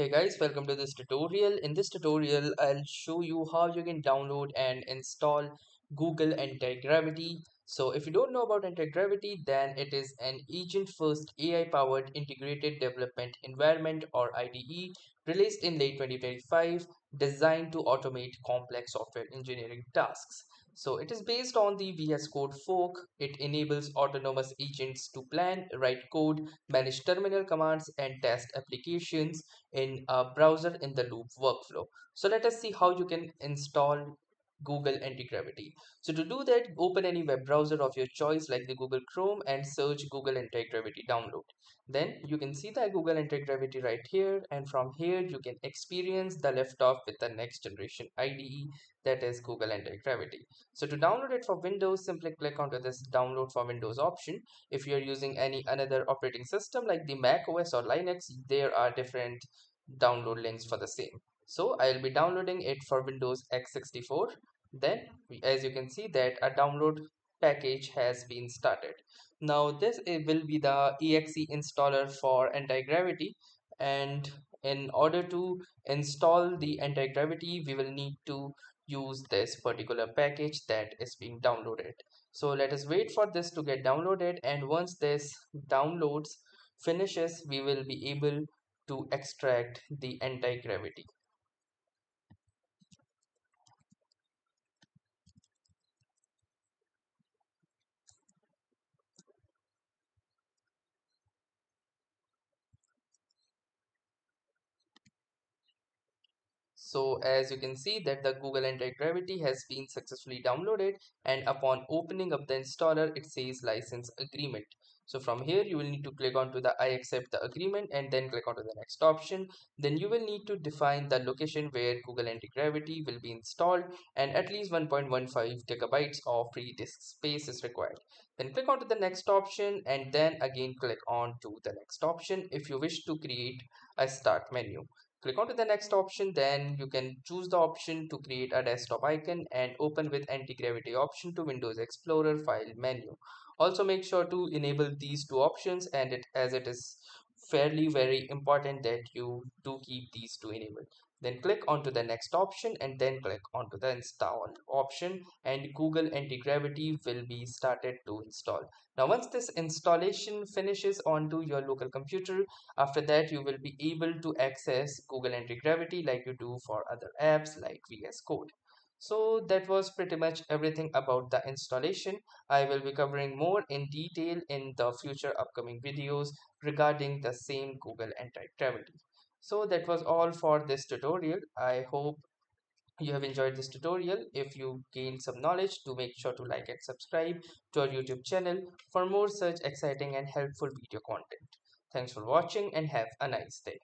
Hey guys, welcome to this tutorial. In this tutorial, I'll show you how you can download and install Google Antigravity. So if you don't know about Antigravity, then it is an agent-first AI-powered integrated development environment or IDE released in late 2025, designed to automate complex software engineering tasks. So it is based on the VS Code fork. It enables autonomous agents to plan, write code, manage terminal commands, and test applications in a browser in the loop workflow. So let us see how you can install Google Antigravity. So to do that, open any web browser of your choice like the Google Chrome and search Google Antigravity download. Then you can see the Google Antigravity right here, and from here you can experience the liftoff with the next generation IDE, that is Google Antigravity. So to download it for Windows, simply click onto this download for Windows option. If you're using any another operating system like the Mac OS or Linux, there are different download links for the same. So I'll be downloading it for Windows x64. Then as you can see that a download package has been started. Now this will be the exe installer for anti-gravity, and in order to install the anti-gravity we will need to use this particular package that is being downloaded. So let us wait for this to get downloaded, and once this downloads finishes we will be able to extract the anti-gravity. So as you can see that the Google Anti-Gravity has been successfully downloaded, and upon opening up the installer it says license agreement. So from here you will need to click onto the I accept the agreement and then click onto the next option. Then you will need to define the location where Google Anti-Gravity will be installed, and at least 1.15 gigabytes of free disk space is required. Then click onto the next option and then again click on to the next option if you wish to create a start menu. Click on to the next option, then you can choose the option to create a desktop icon and open with anti-gravity option to Windows Explorer file menu. Also make sure to enable these two options, and as it is fairly very important that you do keep these two enabled. Then click onto the next option and then click onto the install option, and Google Anti-Gravity will be started to install. Now once this installation finishes onto your local computer, after that, you will be able to access Google Anti-Gravity like you do for other apps like VS Code. So that was pretty much everything about the installation. I will be covering more in detail in the future upcoming videos regarding the same Google Anti-Gravity. So that was all for this tutorial. I hope you have enjoyed this tutorial. If you gained some knowledge, do make sure to like and subscribe to our YouTube channel for more such exciting and helpful video content. Thanks for watching and have a nice day.